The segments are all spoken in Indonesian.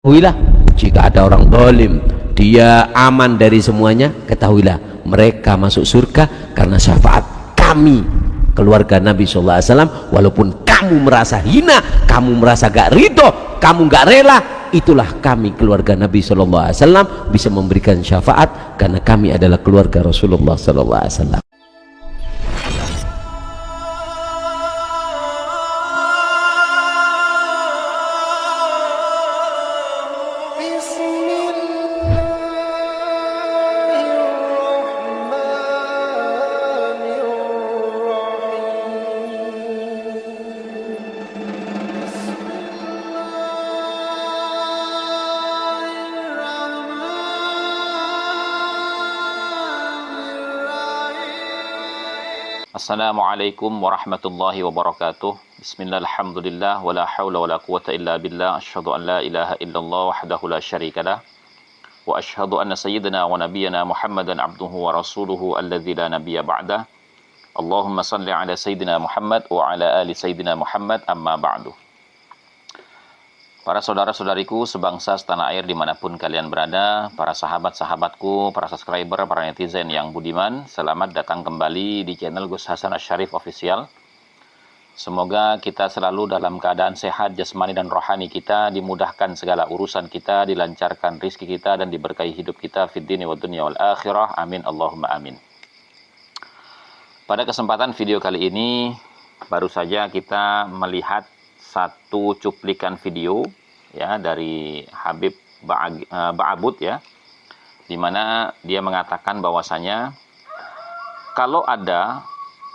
Ketahuilah, jika ada orang zalim, dia aman dari semuanya, ketahuilah mereka masuk surga karena syafaat kami, keluarga Nabi SAW. Walaupun kamu merasa hina, kamu merasa gak ridho, kamu gak rela, itulah kami, keluarga Nabi SAW, bisa memberikan syafaat karena kami adalah keluarga Rasulullah SAW. Assalamualaikum warahmatullahi wabarakatuh. Bismillah, alhamdulillah, wa la hawla wa la quwata illa billah. Asyhadu an la ilaha illallah wahdahu la syarikalah. Wa asyhadu anna sayyidina wa nabiyyana Muhammadan abduhu wa rasuluhu alladzi la nabiyya ba'dah. Allahumma salli ala sayyidina Muhammad wa ala ali sayyidina Muhammad, amma ba'du. Para saudara-saudariku sebangsa setanah air dimanapun kalian berada, para sahabat-sahabatku, para subscriber, para netizen yang budiman, selamat datang kembali di channel Gus Hasan Asyarif Official. Semoga kita selalu dalam keadaan sehat jasmani dan rohani kita, dimudahkan segala urusan kita, dilancarkan rizki kita, dan diberkahi hidup kita fid dini wa dunya wal akhirah. Amin Allahumma amin. Pada kesempatan video kali ini, baru saja kita melihat satu cuplikan video ya dari Habib Ba'abud ya, di mana dia mengatakan bahwasanya kalau ada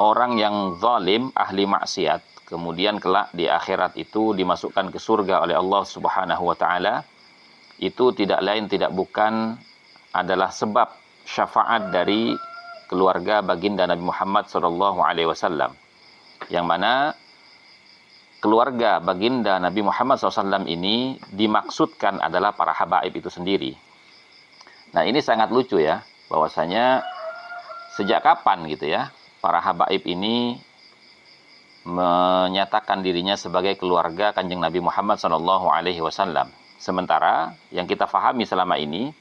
orang yang zalim, ahli maksiat, kemudian kelak di akhirat itu dimasukkan ke surga oleh Allah Subhanahu wa taala, itu tidak lain tidak bukan adalah sebab syafaat dari keluarga baginda Nabi Muhammad SAW, yang mana keluarga baginda Nabi Muhammad SAW ini dimaksudkan adalah para habaib itu sendiri. Nah, ini sangat lucu ya, bahwasanya sejak kapan gitu ya para habaib ini menyatakan dirinya sebagai keluarga Kanjeng Nabi Muhammad SAW. Sementara yang kita fahami selama ini,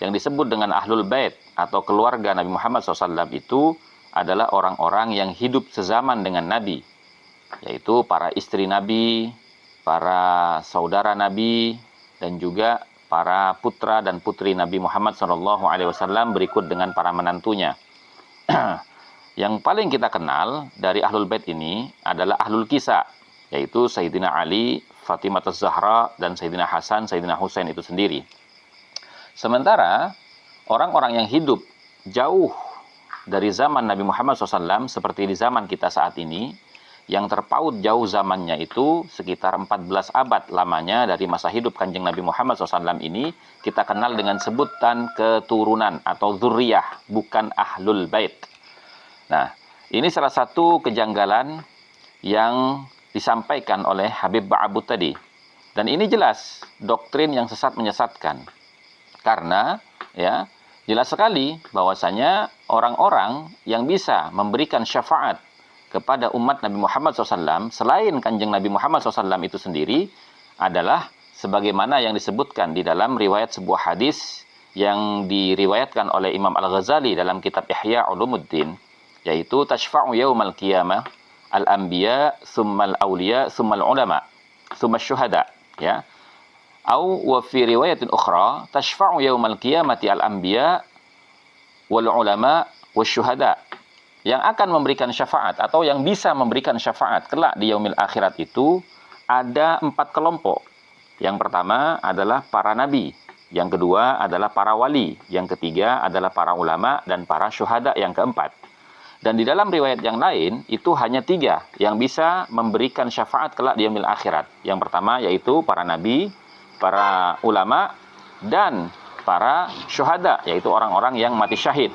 yang disebut dengan Ahlul Bait atau keluarga Nabi Muhammad SAW itu adalah orang-orang yang hidup sezaman dengan Nabi, yaitu para istri Nabi, para saudara Nabi, dan juga para putra dan putri Nabi Muhammad SAW berikut dengan para menantunya. Yang paling kita kenal dari Ahlul Bait ini adalah Ahlul Kisah, yaitu Sayyidina Ali, Fatimah Az-Zahra, dan Sayyidina Hasan, Sayyidina Husain itu sendiri. Sementara orang-orang yang hidup jauh dari zaman Nabi Muhammad SAW seperti di zaman kita saat ini, yang terpaut jauh zamannya itu sekitar 14 abad lamanya dari masa hidup Kanjeng Nabi Muhammad SAW ini, kita kenal dengan sebutan keturunan atau dzurriyah, bukan Ahlul Bait. Nah, ini salah satu kejanggalan yang disampaikan oleh Habib Ba'abud tadi. Dan ini jelas doktrin yang sesat menyesatkan. Karena ya, jelas sekali bahwasanya orang-orang yang bisa memberikan syafaat kepada umat Nabi Muhammad SAW selain Kanjeng Nabi Muhammad SAW itu sendiri adalah sebagaimana yang disebutkan di dalam riwayat sebuah hadis yang diriwayatkan oleh Imam Al-Ghazali dalam kitab Ihya Ulumuddin, yaitu tashfa'u yaumal qiyamah al-anbiya summal awliya summal ulama summal syuhada ya, au wa fi riwayatin ukhra tashfa'u yaumal qiyamati al-anbiya wal ulama wasyuhada. Yang akan memberikan syafaat atau yang bisa memberikan syafaat kelak di yaumil akhirat itu ada 4 kelompok. Yang pertama adalah para nabi, yang kedua adalah para wali, yang ketiga adalah para ulama, dan para syuhada yang keempat. Dan di dalam riwayat yang lain itu hanya 3 yang bisa memberikan syafaat kelak di yaumil akhirat. Yang pertama yaitu para nabi, para ulama, dan para syuhada, yaitu orang-orang yang mati syahid.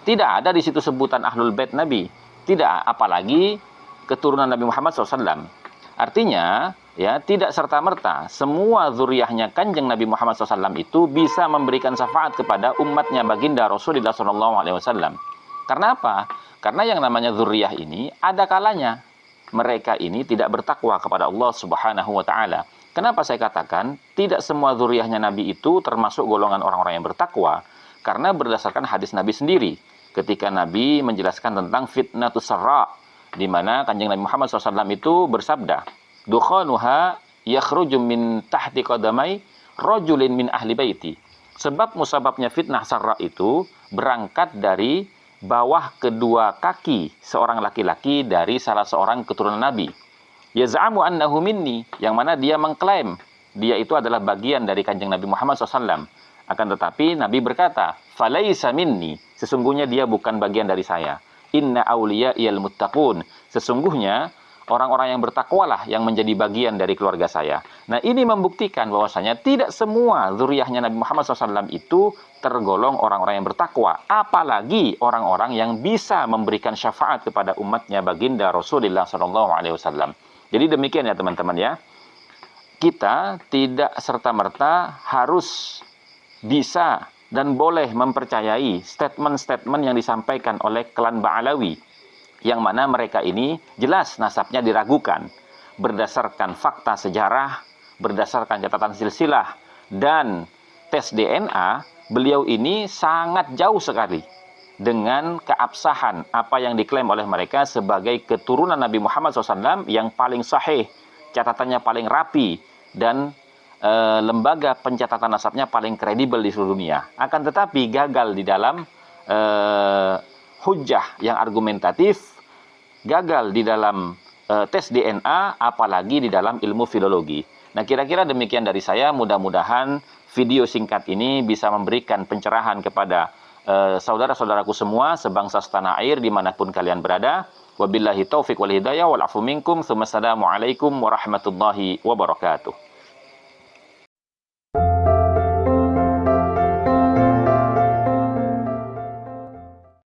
Tidak ada di situ sebutan Ahlul Bait Nabi. Tidak, apalagi keturunan Nabi Muhammad SAW. Artinya, ya, tidak serta-merta semua zuriyahnya Kanjeng Nabi Muhammad SAW itu bisa memberikan syafaat kepada umatnya baginda Rasulullah SAW. Karena apa? Karena yang namanya zuriyah ini ada kalanya mereka ini tidak bertakwa kepada Allah Subhanahu wa taala. Kenapa saya katakan tidak semua zuriyahnya Nabi itu termasuk golongan orang-orang yang bertakwa? Karena berdasarkan hadis Nabi sendiri, ketika Nabi menjelaskan tentang fitnatus sarra, di mana Kanjeng Nabi Muhammad SAW itu bersabda, dukhanuha yakhruju min tahti qadamai rajulin min ahli baiti. Sebab musababnya fitnah sarra itu berangkat dari bawah kedua kaki seorang laki-laki dari salah seorang keturunan Nabi. Yaz'amu annahu minni, yang mana dia mengklaim dia itu adalah bagian dari Kanjeng Nabi Muhammad SAW. Akan tetapi Nabi berkata, falaisa minni, sesungguhnya dia bukan bagian dari saya. Inna awliya'iyal muttaqun, sesungguhnya orang-orang yang bertakwalah yang menjadi bagian dari keluarga saya. Nah, ini membuktikan bahwasanya tidak semua zuriyahnya Nabi Muhammad SAW itu tergolong orang-orang yang bertakwa. Apalagi orang-orang yang bisa memberikan syafaat kepada umatnya baginda Rasulullah SAW. Jadi demikian ya teman-teman ya. Kita tidak serta-merta harus bisa dan boleh mempercayai statement-statement yang disampaikan oleh klan Ba'alawi, yang mana mereka ini jelas nasabnya diragukan berdasarkan fakta sejarah, berdasarkan catatan silsilah dan tes DNA. Beliau ini sangat jauh sekali dengan keabsahan apa yang diklaim oleh mereka sebagai keturunan Nabi Muhammad SAW yang paling sahih, catatannya paling rapi, dan lembaga pencatatan nasabnya paling kredibel di seluruh dunia. Akan tetapi gagal di dalam hujjah yang argumentatif, gagal di dalam tes DNA, apalagi di dalam ilmu filologi. Nah, kira-kira demikian dari saya. Mudah-mudahan video singkat ini bisa memberikan pencerahan kepada saudara-saudaraku semua sebangsa setanah air dimanapun kalian berada. Wabillahi taufiq wal hidayah wal afu minkum. Assalamualaikum warahmatullahi wabarakatuh.